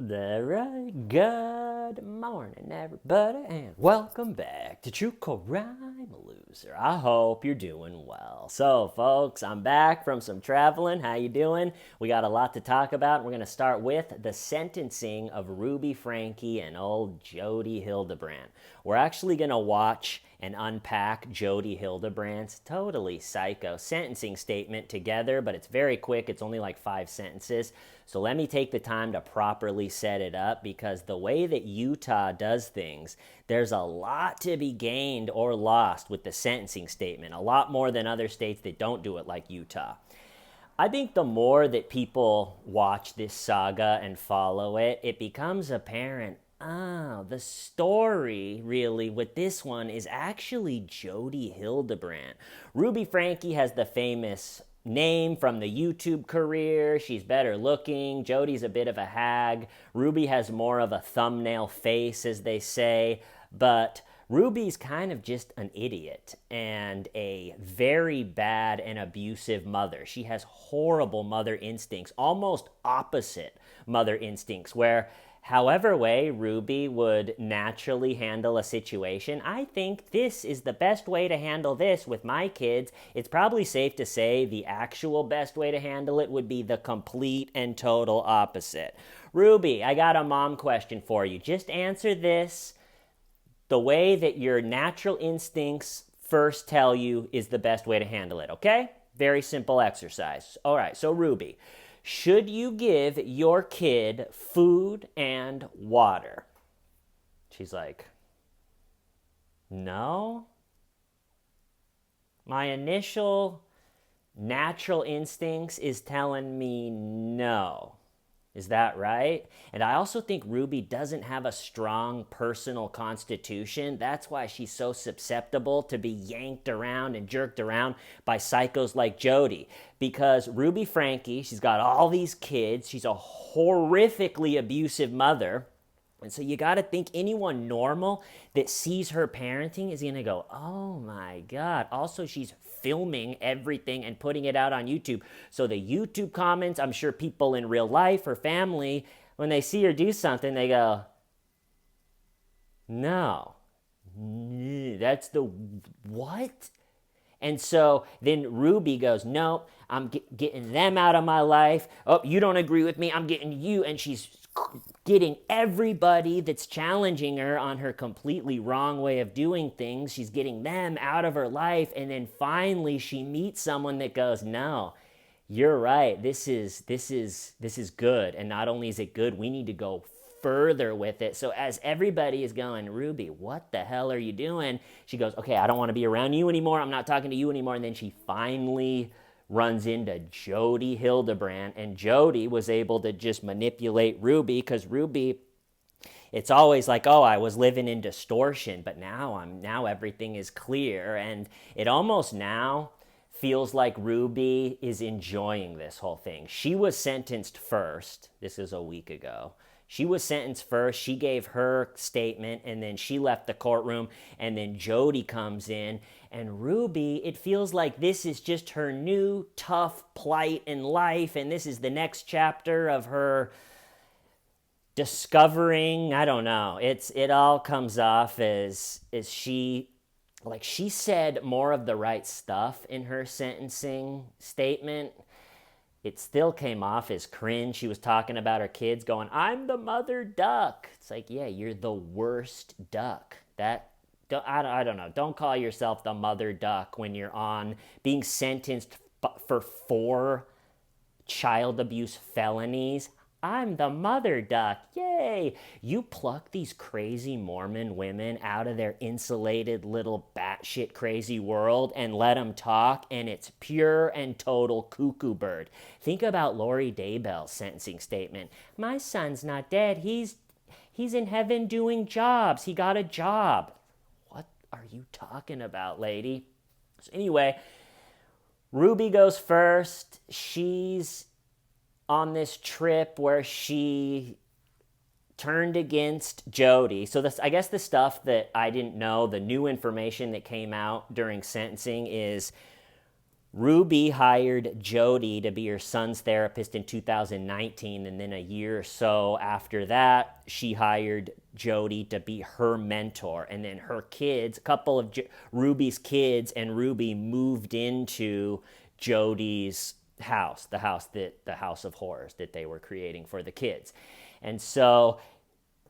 Right. Good morning, everybody, and welcome back to True Crime Loser. I hope you're doing well. So, folks, I'm back from some traveling. How you doing? We got a lot to talk about. We're going to start with the sentencing of Ruby Franke and old Jodi Hildebrandt. We're actually going to watch and unpack Jodi Hildebrandt's totally psycho sentencing statement together, but it's very quick. It's only like 5 sentences. So let me take the time to properly set it up, because the way that Utah does things, there's a lot to be gained or lost with the sentencing statement, a lot more than other states that don't do it like Utah. I think the more that people watch this saga and follow it, it becomes apparent, oh, the story really with this one is actually Jodi Hildebrandt. Ruby Franke has the famous name from the YouTube career. She's better looking. Jodi's a bit of a hag. Ruby has more of a thumbnail face, as they say. But Ruby's kind of just an idiot and a very bad and abusive mother. She has horrible mother instincts, almost opposite mother instincts, where however way Ruby would naturally handle a situation, I think this is the best way to handle this with my kids. It's probably safe to say the actual best way to handle it would be the complete and total opposite. Ruby, I got a mom question for you. Just answer this the way that your natural instincts first tell you is the best way to handle it, okay? Very simple exercise. All right, so Ruby, should you give your kid food and water? She's like, no. My initial natural instincts is telling me no. Is that right? And I also think Ruby doesn't have a strong personal constitution. That's why she's so susceptible to be yanked around and jerked around by psychos like Jodi. Because Ruby Franke, she's got all these kids. She's a horrifically abusive mother. And so you got to think anyone normal that sees her parenting is going to go, oh my God. Also, she's filming everything and putting it out on YouTube. So the YouTube comments, I'm sure people in real life or family, when they see her do something, they go, no, that's the what? And so then Ruby goes, no, I'm getting them out of my life. Oh, you don't agree with me. I'm getting you. And she's getting everybody that's challenging her on her completely wrong way of doing things. She's getting them out of her life. And then finally she meets someone that goes, no, you're right. This is good. And not only is it good, we need to go further with it. So as everybody is going, Ruby, what the hell are you doing? She goes, okay, I don't want to be around you anymore. I'm not talking to you anymore. And then she finally runs into Jodi Hildebrandt, and Jodi was able to just manipulate Ruby, because Ruby, it's always like, oh, I was living in distortion, but now everything is clear. And it almost now feels like Ruby is enjoying this whole thing. She was sentenced first. This is a week ago. She was sentenced first. She gave her statement, and then she left the courtroom, and then Jodi comes in. And Ruby, it feels like this is just her new tough plight in life, and this is the next chapter of her discovering, I don't know. It all comes off as she said more of the right stuff in her sentencing statement. It still came off as cringe. She was talking about her kids going, I'm the mother duck. It's like, yeah, you're the worst duck. I don't know. Don't call yourself the mother duck when you're on being sentenced for 4 child abuse felonies. I'm the mother duck. Yay! You pluck these crazy Mormon women out of their insulated little batshit crazy world and let them talk, and it's pure and total cuckoo bird. Think about Lori Daybell's sentencing statement. My son's not dead. He's in heaven doing jobs. He got a job. What are you talking about, lady? So anyway, Ruby goes first. She's on this trip where she turned against Jodi. So I guess the stuff that I didn't know, the new information that came out during sentencing is Ruby hired Jodi to be her son's therapist in 2019, and then a year or so after that, she hired Jodi to be her mentor. And then her kids, a couple of Ruby's kids and Ruby moved into Jodi's house, the house of horrors that they were creating for the kids. And so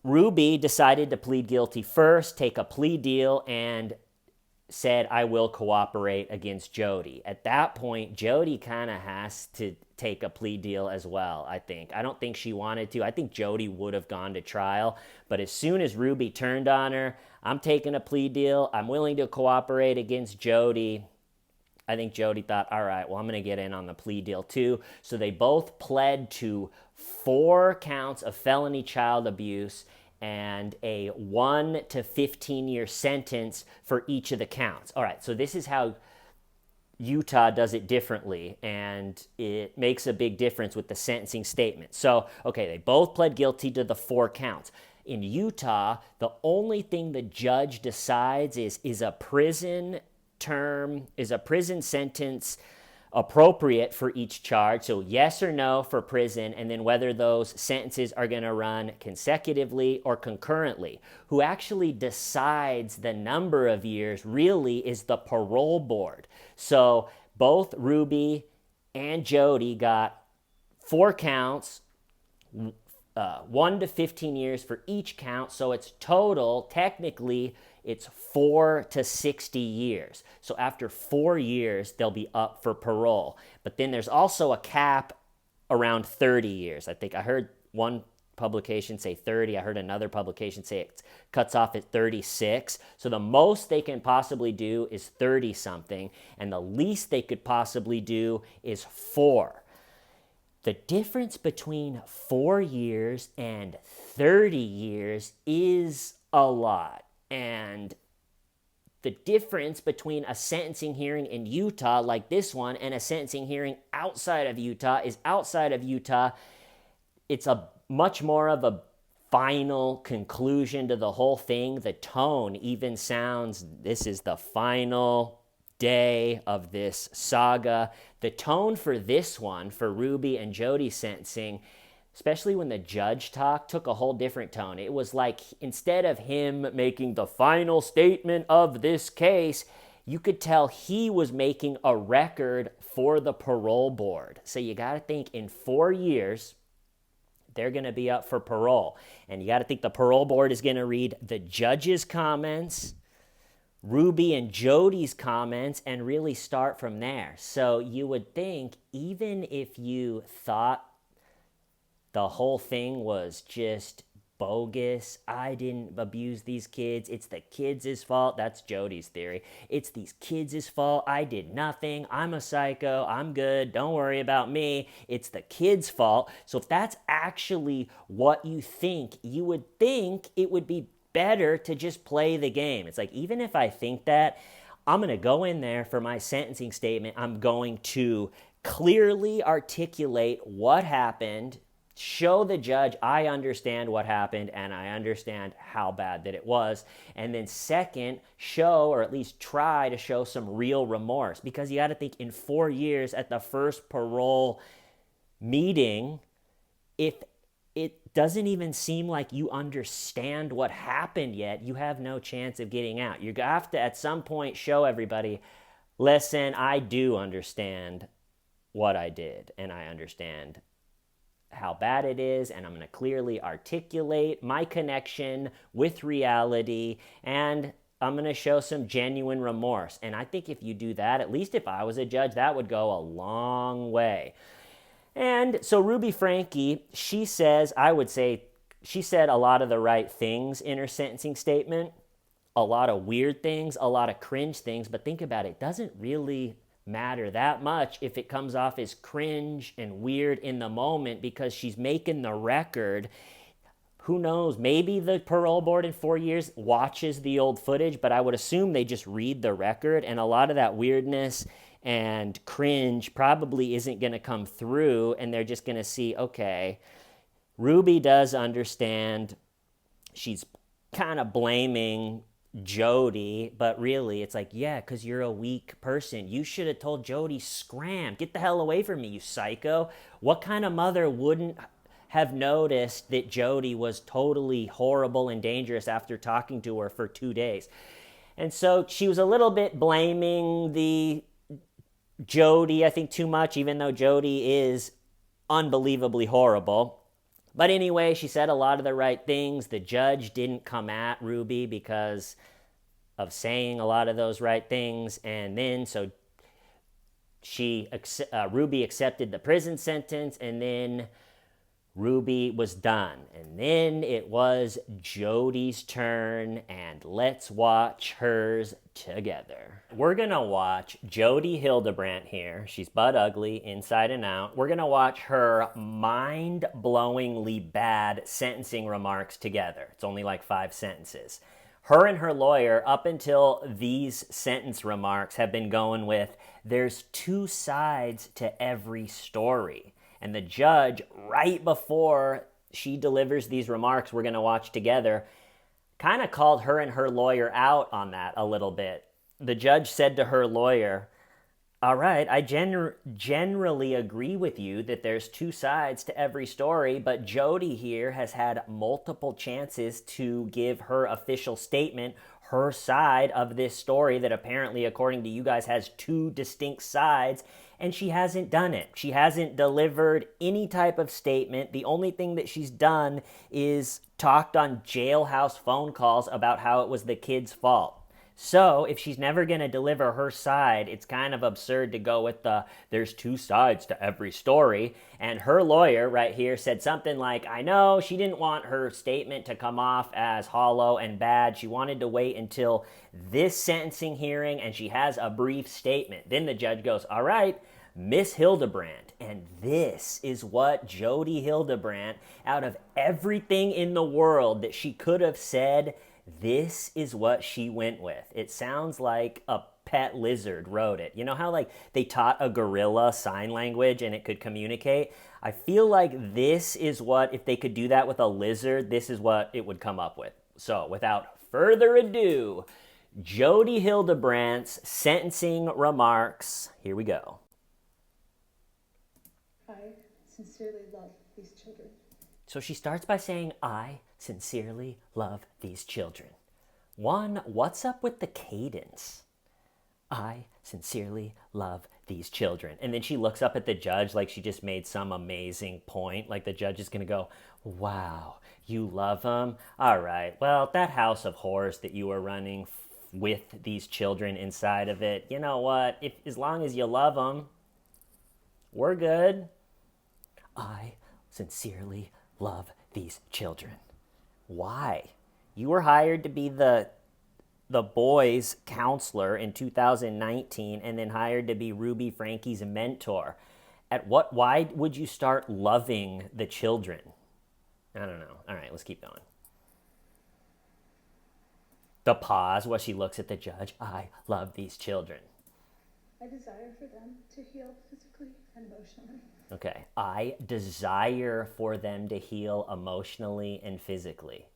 Ruby decided to plead guilty first, take a plea deal, and said, I will cooperate against Jodi. At that point, Jodi kind of has to take a plea deal as well, I think. I don't think she wanted to. I think Jodi would have gone to trial. But as soon as Ruby turned on her, I'm taking a plea deal. I'm willing to cooperate against Jodi. I think Jodi thought, all right, well, I'm going to get in on the plea deal too. So they both pled to 4 counts of felony child abuse and a 1 to 15-year sentence for each of the counts. All right, so this is how Utah does it differently, and it makes a big difference with the sentencing statement. So, okay, they both pled guilty to the 4 counts. In Utah, the only thing the judge decides is a prison sentence appropriate for each charge. So yes or no for prison, and then whether those sentences are going to run consecutively or concurrently. Who actually decides the number of years really is the parole board. So both Ruby and Jodi got 4 counts, 1 to 15 years for each count. So it's total, technically, it's 4 to 60 years. So after 4 years, they'll be up for parole. But then there's also a cap around 30 years. I think I heard one publication say 30. I heard another publication say it cuts off at 36. So the most they can possibly do is 30-something, and the least they could possibly do is 4. The difference between 4 years and 30 years is a lot. And the difference between a sentencing hearing in Utah like this one and a sentencing hearing outside of Utah is outside of Utah, it's a much more of a final conclusion to the whole thing. The tone even sounds, this is the final day of this saga. The tone for this one, for Ruby and Jodi's sentencing, especially when the judge talked, took a whole different tone. It was like, instead of him making the final statement of this case, you could tell he was making a record for the parole board. So you got to think, in 4 years, they're going to be up for parole. And you got to think the parole board is going to read the judge's comments, Ruby and Jodi's comments, and really start from there. So you would think, even if you thought the whole thing was just bogus, I didn't abuse these kids, it's the kids' fault, that's Jodi's theory. It's these kids' fault, I did nothing, I'm a psycho, I'm good, don't worry about me, it's the kids' fault. So if that's actually what you think, you would think it would be better to just play the game. It's like, even if I think that, I'm going to go in there for my sentencing statement, I'm going to clearly articulate what happened, show the judge I understand what happened and I understand how bad that it was. And then second, show, or at least try to show, some real remorse. Because you got to think, in 4 years at the first parole meeting, if it doesn't even seem like you understand what happened yet, you have no chance of getting out. You have to at some point show everybody, listen, I do understand what I did and I understand how bad it is, and I'm going to clearly articulate my connection with reality, and I'm going to show some genuine remorse. And I think if you do that, at least if I was a judge, that would go a long way. And so Ruby Franke, she said a lot of the right things in her sentencing statement, a lot of weird things, a lot of cringe things, but think about it, it doesn't really matter that much if it comes off as cringe and weird in the moment, because she's making the record. Who knows, maybe the parole board in 4 years watches the old footage, but I would assume they just read the record, and a lot of that weirdness and cringe probably isn't going to come through, and they're just going to see, okay, Ruby does understand. She's kind of blaming Jodi, but really it's like, yeah, because you're a weak person. You should have told Jodi, scram, get the hell away from me, you psycho. What kind of mother wouldn't have noticed that Jodi was totally horrible and dangerous after talking to her for 2 days? And so she was a little bit blaming the Jodi, I think, too much, even though Jodi is unbelievably horrible. But anyway, she said a lot of the right things. The judge didn't come at Ruby because of saying a lot of those right things. And then so Ruby accepted the prison sentence, and then Ruby was done. And then it was Jodi's turn, and let's watch hers together. We're gonna watch Jodi Hildebrandt here. She's butt ugly inside and out. We're gonna watch her mind-blowingly bad sentencing remarks together. It's only like 5 sentences. Her and her lawyer, up until these sentence remarks, have been going with, there's 2 sides to every story. And the judge, right before she delivers these remarks we're going to watch together, kind of called her and her lawyer out on that a little bit. The judge said to her lawyer, all right, I generally agree with you that there's 2 sides to every story, but Jodi here has had multiple chances to give her official statement, her side of this story that apparently, according to you guys, has 2 distinct sides, and she hasn't done it. She hasn't delivered any type of statement. The only thing that she's done is talked on jailhouse phone calls about how it was the kid's fault. So if she's never going to deliver her side, it's kind of absurd to go with there's 2 sides to every story. And her lawyer right here said something like, I know she didn't want her statement to come off as hollow and bad. She wanted to wait until this sentencing hearing, and she has a brief statement. Then the judge goes, all right, Miss Hildebrandt. And this is what Jodi Hildebrandt, out of everything in the world that she could have said, this is what she went with. It sounds like a pet lizard wrote it. You know how like they taught a gorilla sign language and it could communicate? I feel like this is what, if they could do that with a lizard, this is what it would come up with. So without further ado, Jodi Hildebrandt's sentencing remarks. Here we go. I sincerely love these children. So she starts by saying, I sincerely love these children. One, what's up with the cadence? I sincerely love these children. And then she looks up at the judge like she just made some amazing point. Like the judge is going to go, wow, you love them? All right, well, that house of horrors that you were running with these children inside of it, you know what? As long as you love them, we're good. I sincerely love these children. Why? You were hired to be the boys' counselor in 2019 and then hired to be Ruby Frankie's mentor. Why would you start loving the children? I don't know. All right, let's keep going. The pause while she looks at the judge. I love these children. I desire for them to heal physically and emotionally. Okay, I desire for them to heal emotionally and physically.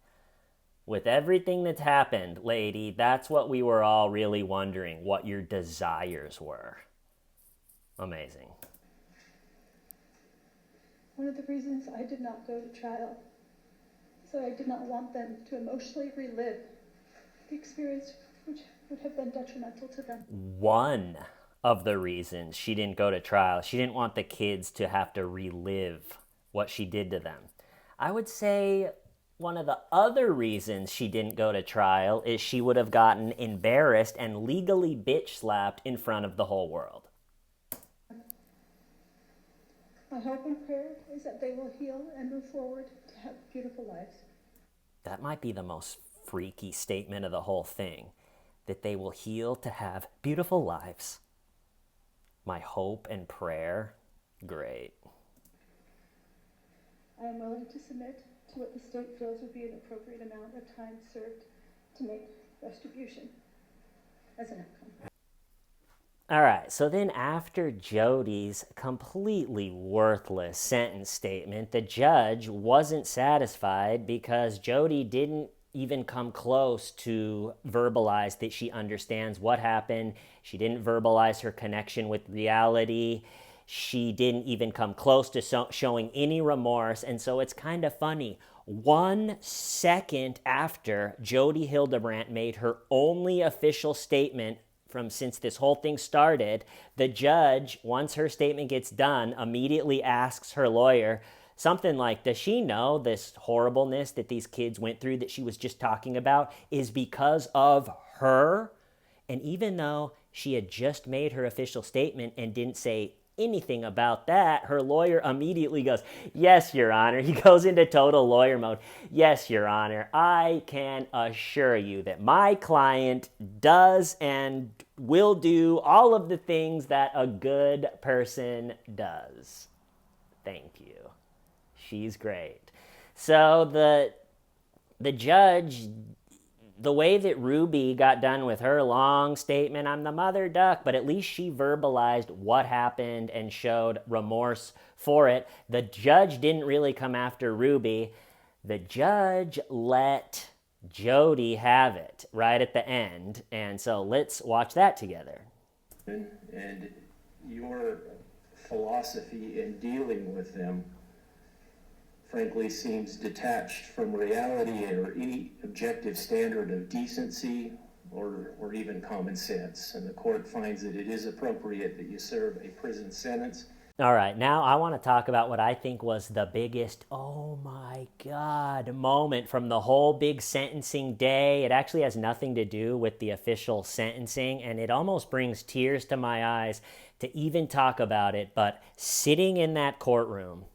With everything that's happened, lady, that's what we were all really wondering, what your desires were. Amazing. One of the reasons I did not go to trial is that I did not want them to emotionally relive the experience which would have been detrimental to them. One of the reasons she didn't go to trial, she didn't want the kids to have to relive what she did to them. I would say one of the other reasons she didn't go to trial is she would have gotten embarrassed and legally bitch slapped in front of the whole world. My hope and prayer is that they will heal and move forward to have beautiful lives. That might be the most freaky statement of the whole thing, that they will heal to have beautiful lives. My hope and prayer, great. I am willing to submit to what the state feels would be an appropriate amount of time served to make retribution as an outcome. All right, so then after Jodi's completely worthless sentence statement, the judge wasn't satisfied because Jodi didn't even come close to verbalize that she understands what happened. She didn't verbalize her connection with reality. She didn't even come close to showing any remorse. And so it's kind of funny. 1 second after Jodi Hildebrandt made her only official statement from since this whole thing started, the judge, once her statement gets done, immediately asks her lawyer something like, does she know this horribleness that these kids went through that she was just talking about is because of her? And even though she had just made her official statement and didn't say anything about that, her lawyer immediately goes, yes, Your Honor. He goes into total lawyer mode. Yes, Your Honor, I can assure you that my client does and will do all of the things that a good person does. Thank you. She's great. So the judge, the way that Ruby got done with her long statement, I'm the mother duck, but at least she verbalized what happened and showed remorse for it. The judge didn't really come after Ruby. The judge let Jodi have it right at the end. And so let's watch that together. And your philosophy in dealing with them frankly seems detached from reality or any objective standard of decency or even common sense. And the court finds that it is appropriate that you serve a prison sentence. All right, now I want to talk about what I think was the biggest, oh my God, moment from the whole big sentencing day. It actually has nothing to do with the official sentencing, and it almost brings tears to my eyes to even talk about it. But sitting in that courtroom,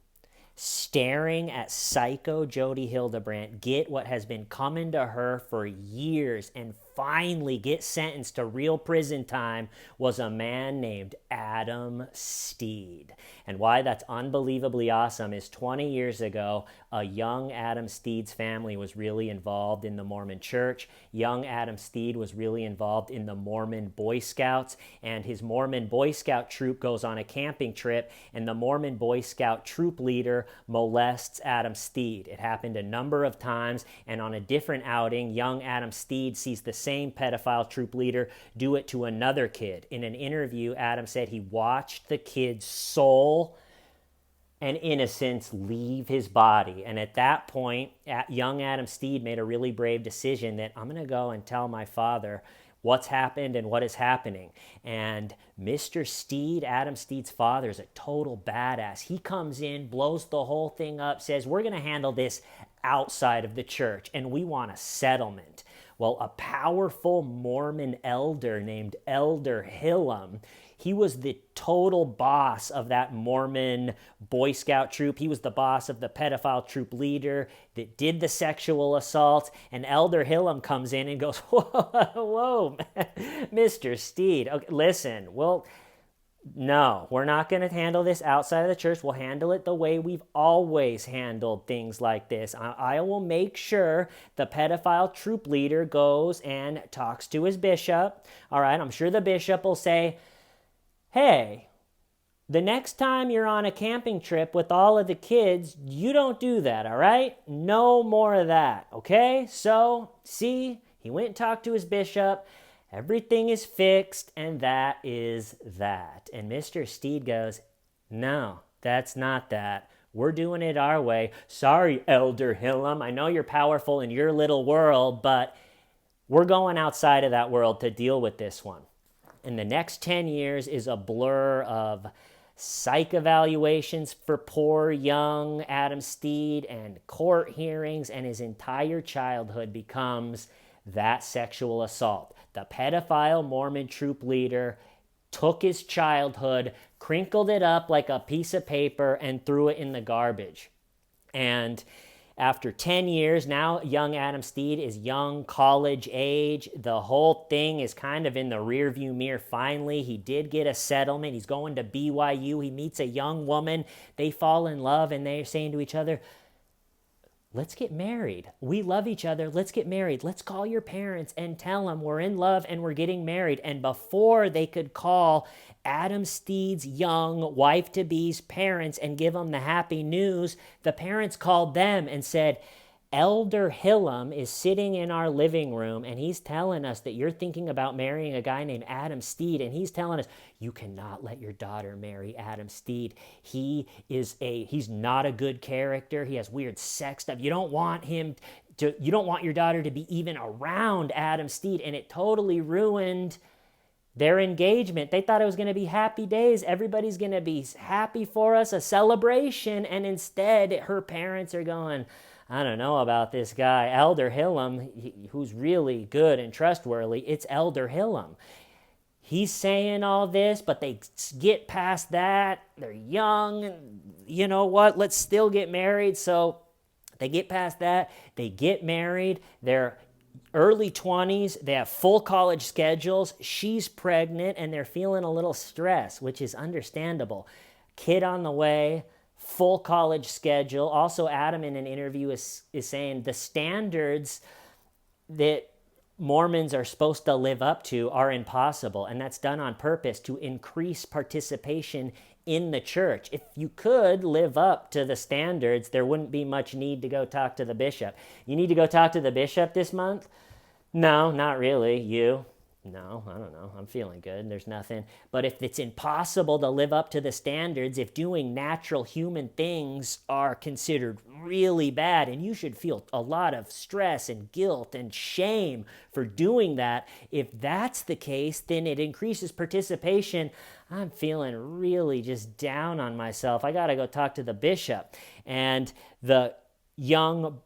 staring at psycho Jodi Hildebrandt get what has been coming to her for years and finally get sentenced to real prison time was a man named Adam Steed. And why that's unbelievably awesome is 20 years ago, a young Adam Steed's family was really involved in the Mormon church. Young Adam Steed was really involved in the Mormon Boy Scouts, and his Mormon Boy Scout troop goes on a camping trip, and the Mormon Boy Scout troop leader molests Adam Steed. It happened a number of times, and on a different outing, young Adam Steed sees the same pedophile troop leader do it to another kid. In an interview, Adam said he watched the kid's soul and innocence leave his body. And at that point, young Adam Steed made a really brave decision that I'm going to go and tell my father what's happened and what is happening. And Mr. Steed, Adam Steed's father, is a total badass. He comes in, blows the whole thing up, says, we're going to handle this outside of the church, and we want a settlement. Well, a powerful Mormon elder named Elder Hillam, he was the total boss of that Mormon Boy Scout troop. He was the boss of the pedophile troop leader that did the sexual assault. And Elder Hillam comes in and goes, whoa, Mr. Steed, okay, listen, well, no, we're not going to handle this outside of the church. We'll handle it the way we've always handled things like this. I will make sure the pedophile troop leader goes and talks to his bishop. All right, I'm sure the bishop will say, hey, the next time you're on a camping trip with all of the kids, you don't do that, all right? No more of that, okay? So, see, he went and talked to his bishop. Everything is fixed, and that is that. And Mr. Steed goes, no, that's not that. We're doing it our way. Sorry, Elder Hillam. I know you're powerful in your little world, but we're going outside of that world to deal with this one. And the next 10 years is a blur of psych evaluations for poor young Adam Steed and court hearings, and his entire childhood becomes that sexual assault. The pedophile Mormon troop leader took his childhood, crinkled it up like a piece of paper, and threw it in the garbage. And after 10 years, now young Adam Steed is young, college age. The whole thing is kind of in the rearview mirror. Finally, he did get a settlement. He's going to BYU. He meets a young woman. They fall in love, and they're saying to each other, let's get married. We love each other. Let's get married. Let's call your parents and tell them we're in love and we're getting married. And before they could call Adam Steed's young wife-to-be's parents and give them the happy news, the parents called them and said, Elder Hillam is sitting in our living room, and he's telling us that you're thinking about marrying a guy named Adam Steed, and he's telling us you cannot let your daughter marry Adam Steed. He's not a good character. He has weird sex stuff. You don't want your daughter to be even around Adam Steed. And it totally ruined their engagement. They thought it was going to be happy days. Everybody's going to be happy for us, a celebration. And instead, her parents are going, I don't know about this guy, Elder Hillam, who's really good and trustworthy. It's Elder Hillam. He's saying all this, but they get past that. They're young. And you know what? Let's still get married. So they get past that. They get married. They're early 20s. They have full college schedules. She's pregnant, and they're feeling a little stress, which is understandable. Kid on the way. Full college schedule. Also, Adam in an interview is saying the standards that Mormons are supposed to live up to are impossible, and that's done on purpose to increase participation in the church. If you could live up to the standards, there wouldn't be much need to go talk to the bishop. You need to go talk to the bishop this month? No, not really. You? No, I don't know. I'm feeling good. There's nothing. But if it's impossible to live up to the standards, if doing natural human things are considered really bad, and you should feel a lot of stress and guilt and shame for doing that, if that's the case, then it increases participation. I'm feeling really just down on myself. I got to go talk to the bishop. And the young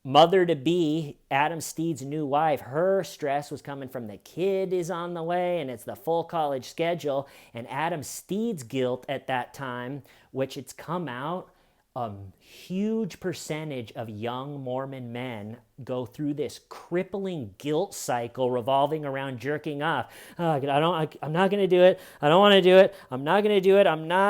mother-to-be, Adam Steed's new wife, her stress was coming from the kid is on the way, and it's the full college schedule. And Adam Steed's guilt at that time, which it's come out, a huge percentage of young Mormon men go through this crippling guilt cycle revolving around jerking off. I'm not going to do it. I don't want to do it. I'm not going to do it.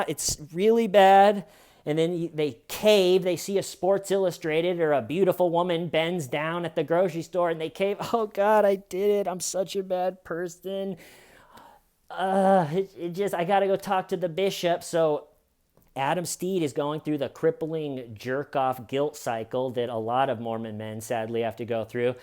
It's really bad. And then they cave. They see a Sports Illustrated or a beautiful woman bends down at the grocery store, and they cave. Oh, God, I did it. I'm such a bad person. I got to go talk to the bishop. So Adam Steed is going through the crippling jerk-off guilt cycle that a lot of Mormon men sadly have to go through.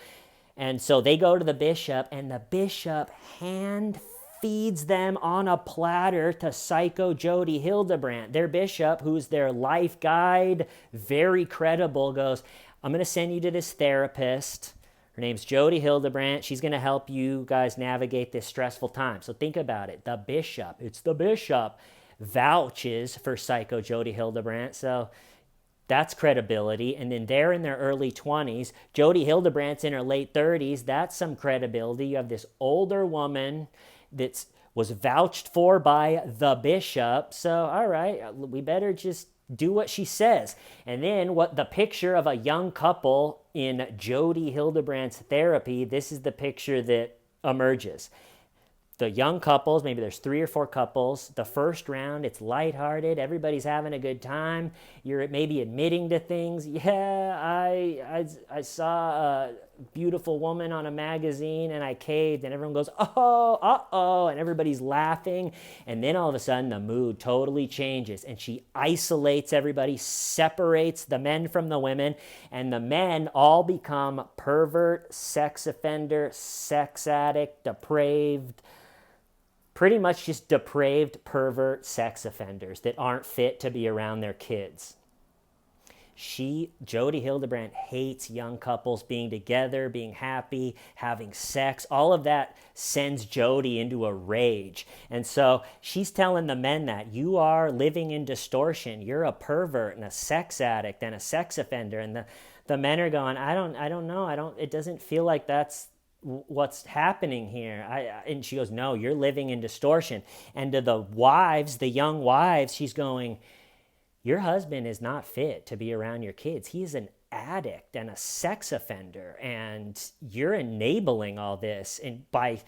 And so they go to the bishop, and the bishop hand feeds them on a platter to Psycho Jodi Hildebrandt. Their bishop, who's their life guide, very credible, goes, I'm going to send you to this therapist. Her name's Jodi Hildebrandt. She's going to help you guys navigate this stressful time. So think about it. The bishop vouches for Psycho Jodi Hildebrandt. So that's credibility. And then they're in their early 20s. Jodi Hildebrandt's in her late 30s. That's some credibility. You have this older woman that was vouched for by the bishop. So, all right, we better just do what she says. And then what the picture of a young couple in Jodi Hildebrandt's therapy, this is the picture that emerges. The young couples, maybe there's 3 or 4 couples. The first round, it's lighthearted. Everybody's having a good time. You're maybe admitting to things. Yeah, I saw a beautiful woman on a magazine and I caved, and everyone goes, oh, uh-oh, and everybody's laughing. And then all of a sudden the mood totally changes, and she isolates everybody, separates the men from the women, and the men all become pervert, sex offender, sex addict, depraved, pretty much just depraved, pervert sex offenders that aren't fit to be around their kids. Jodi Hildebrandt hates young couples being together, being happy, having sex. All of that sends Jodi into a rage. And so she's telling the men that you are living in distortion. You're a pervert and a sex addict and a sex offender. And the men are going, I don't know. It doesn't feel like that's what's happening here. And she goes, no, you're living in distortion. And to the wives, the young wives, she's going, your husband is not fit to be around your kids. He is an addict and a sex offender, and you're enabling all this. And by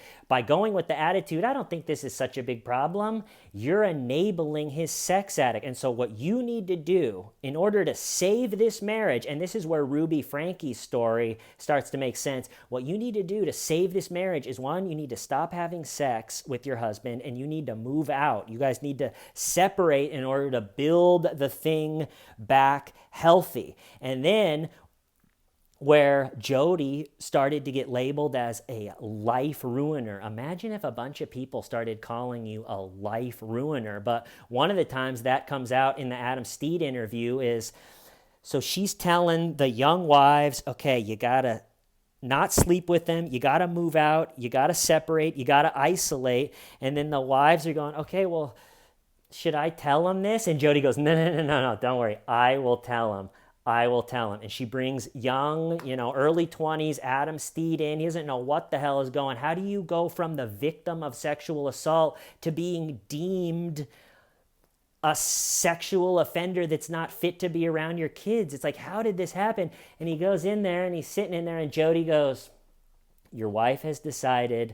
going with the attitude, I don't think this is such a big problem, you're enabling his sex addict. And so what you need to do in order to save this marriage, and this is where Ruby Frankie's story starts to make sense, what you need to do to save this marriage is, 1, you need to stop having sex with your husband, and you need to move out. You guys need to separate in order to build the thing back healthy. And then where Jodi started to get labeled as a life ruiner. Imagine if a bunch of people started calling you a life ruiner. But one of the times that comes out in the Adam Steed interview is, so she's telling the young wives, okay, you got to not sleep with them. You got to move out. You got to separate. You got to isolate. And then the wives are going, okay, well, should I tell him this? And Jodi goes, no, don't worry. I will tell him. I will tell him. And she brings young, early 20s Adam Steed in. He doesn't know what the hell is going. How do you go from the victim of sexual assault to being deemed a sexual offender that's not fit to be around your kids? It's like, how did this happen? And he goes in there and he's sitting in there and Jodi goes, your wife has decided,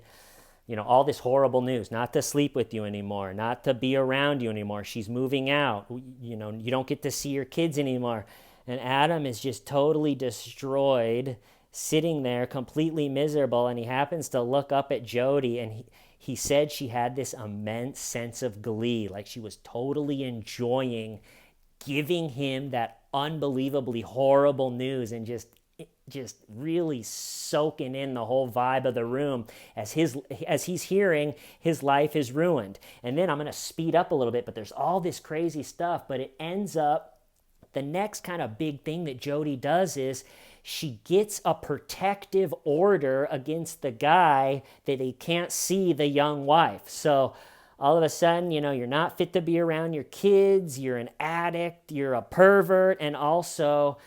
all this horrible news, not to sleep with you anymore, not to be around you anymore. She's moving out. You don't get to see your kids anymore. And Adam is just totally destroyed, sitting there completely miserable. And he happens to look up at Jodi, and he said she had this immense sense of glee, like she was totally enjoying giving him that unbelievably horrible news and just really soaking in the whole vibe of the room as he's hearing his life is ruined. And then I'm going to speed up a little bit, but there's all this crazy stuff, but it ends up, the next kind of big thing that Jodi does is she gets a protective order against the guy that he can't see the young wife. So all of a sudden, you're not fit to be around your kids, you're an addict, you're a pervert, and also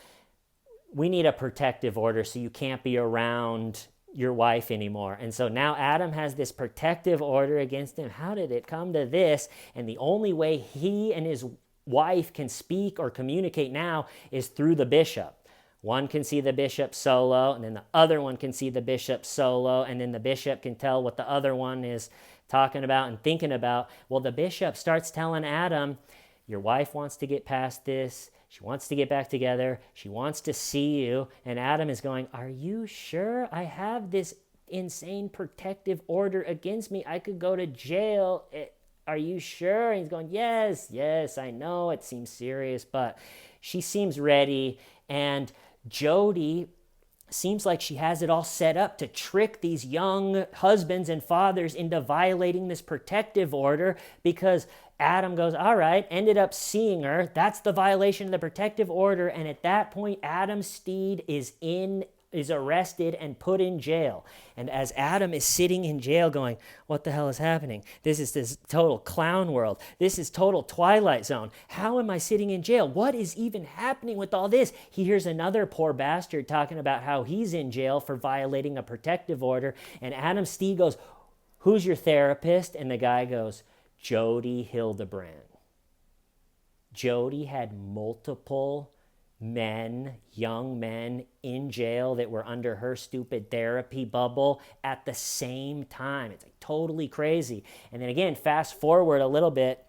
we need a protective order so you can't be around your wife anymore. And so now Adam has this protective order against him. How did it come to this? And the only way he and his wife can speak or communicate now is through the bishop. One can see the bishop solo, and then the other one can see the bishop solo, and then the bishop can tell what the other one is talking about and thinking about. Well, the bishop starts telling Adam, your wife wants to get past this. She wants to get back together. She wants to see you. And Adam is going, are you sure? I have this insane protective order against me. I could go to jail. Are you sure? And he's going, yes, I know it seems serious, but she seems ready. And Jodi seems like she has it all set up to trick these young husbands and fathers into violating this protective order, because Adam goes, all right, ended up seeing her. That's the violation of the protective order. And at that point, Adam Steed is arrested and put in jail. And as Adam is sitting in jail going, what the hell is happening? This is this total clown world. This is total Twilight Zone. How am I sitting in jail? What is even happening with all this? He hears another poor bastard talking about how he's in jail for violating a protective order. And Adam Steed goes, who's your therapist? And the guy goes, Jodi Hildebrandt. Jodi had multiple young men in jail that were under her stupid therapy bubble at the same time. It's like totally crazy. And then again, fast forward a little bit.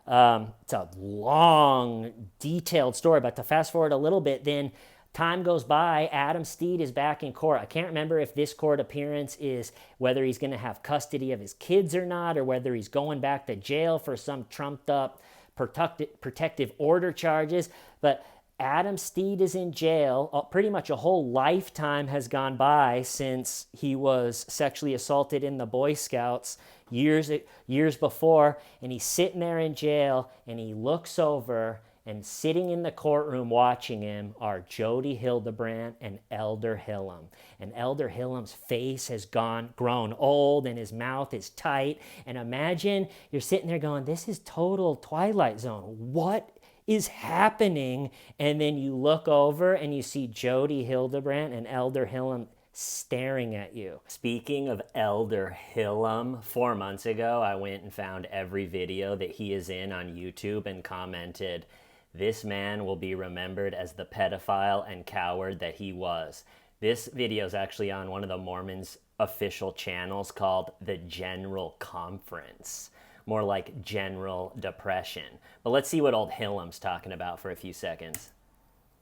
It's a long, detailed story, but to fast forward a little bit, then time goes by, Adam Steed is back in court. I can't remember if this court appearance is whether he's going to have custody of his kids or not, or whether he's going back to jail for some trumped up protective order charges. But Adam Steed is in jail. Pretty much a whole lifetime has gone by since he was sexually assaulted in the Boy Scouts years before. And he's sitting there in jail, and he looks over, and sitting in the courtroom watching him are Jodi Hildebrandt and Elder Hillam. And Elder Hillam's face has grown old, and his mouth is tight. And imagine you're sitting there going, this is total Twilight Zone. What is happening? And then you look over and you see Jodi Hildebrandt and Elder Hillam staring at you. Speaking of Elder Hillam, 4 months ago, I went and found every video that he is in on YouTube and commented, this man will be remembered as the pedophile and coward that he was. This video is actually on one of the Mormons' official channels called The General Conference. More like General Depression. But let's see what old Hillam's talking about for a few seconds.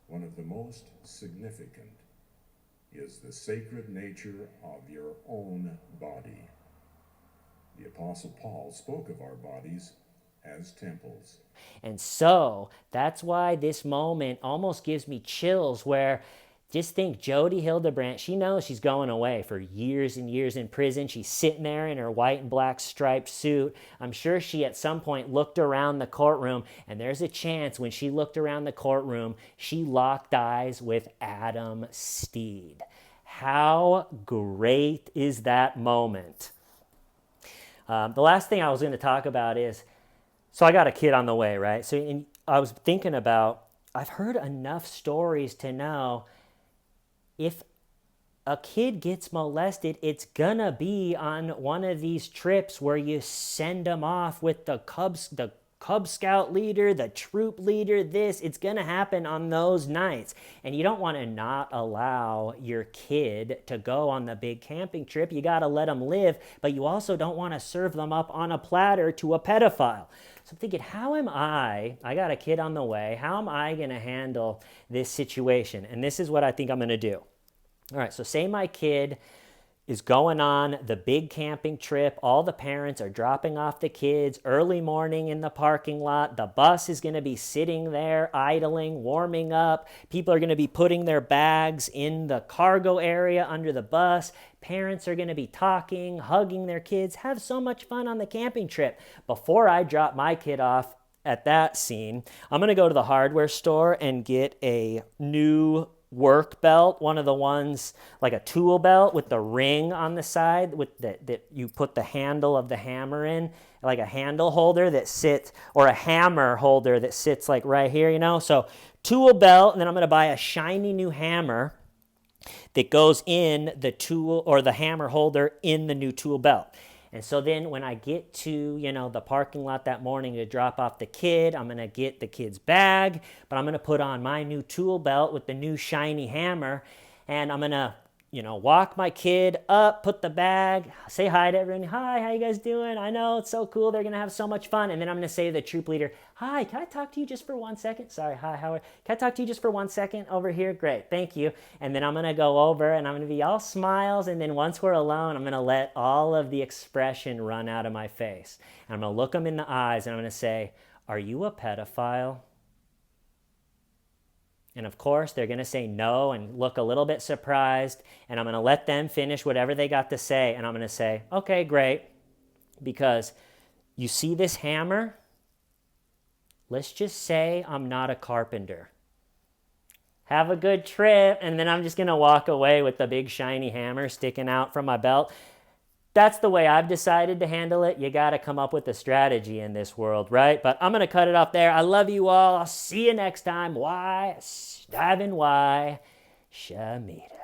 One of the most significant is the sacred nature of your own body. The Apostle Paul spoke of our bodies as temples. And so that's why this moment almost gives me chills, where Just think, Jodi Hildebrandt, she knows she's going away for years and years in prison. She's sitting there in her white and black striped suit. I'm sure she at some point looked around the courtroom, and there's a chance when she looked around the courtroom, she locked eyes with Adam Steed. How great is that moment? The last thing I was going to talk about is, so I got a kid on the way, right? So I was thinking about, I've heard enough stories to know if a kid gets molested, it's gonna be on one of these trips where you send them off with the Cub Scout leader, the troop leader, it's gonna happen on those nights. And you don't wanna not allow your kid to go on the big camping trip. You gotta let them live, but you also don't wanna serve them up on a platter to a pedophile. So I'm thinking, I got a kid on the way, how am I gonna handle this situation? And this is what I think I'm gonna do. All right, so say my kid is going on the big camping trip. All the parents are dropping off the kids early morning in the parking lot. The bus is going to be sitting there idling, warming up. People are going to be putting their bags in the cargo area under the bus. Parents are going to be talking, hugging their kids, have so much fun on the camping trip. Before I drop my kid off at that scene, I'm going to go to the hardware store and get a new work belt, one of the ones like a tool belt with the ring on the side with that you put the handle of the hammer in, like a handle holder that sits, or a hammer holder that sits like right here, you know. So tool belt, and then I'm going to buy a shiny new hammer that goes in the tool or the hammer holder in the new tool belt. And so then when I get to, the parking lot that morning to drop off the kid, I'm going to get the kid's bag, but I'm going to put on my new tool belt with the new shiny hammer, and I'm going to, walk my kid up, put the bag, say hi to everyone. Hi, how you guys doing? I know, it's so cool. They're going to have so much fun. And then I'm going to say to the troop leader, hi, can I talk to you just for 1 second? Sorry, hi, Howard. Can I talk to you just for 1 second over here? Great, thank you. And then I'm going to go over and I'm going to be all smiles. And then once we're alone, I'm going to let all of the expression run out of my face. And I'm going to look them in the eyes and I'm going to say, are you a pedophile? And of course, they're going to say no and look a little bit surprised. And I'm going to let them finish whatever they got to say. And I'm going to say, okay, great. Because you see this hammer? Let's just say I'm not a carpenter. Have a good trip. And then I'm just going to walk away with the big shiny hammer sticking out from my belt. That's the way I've decided to handle it. You got to come up with a strategy in this world, right? But I'm going to cut it off there. I love you all. I'll see you next time. Why? Diving Y. Shamita.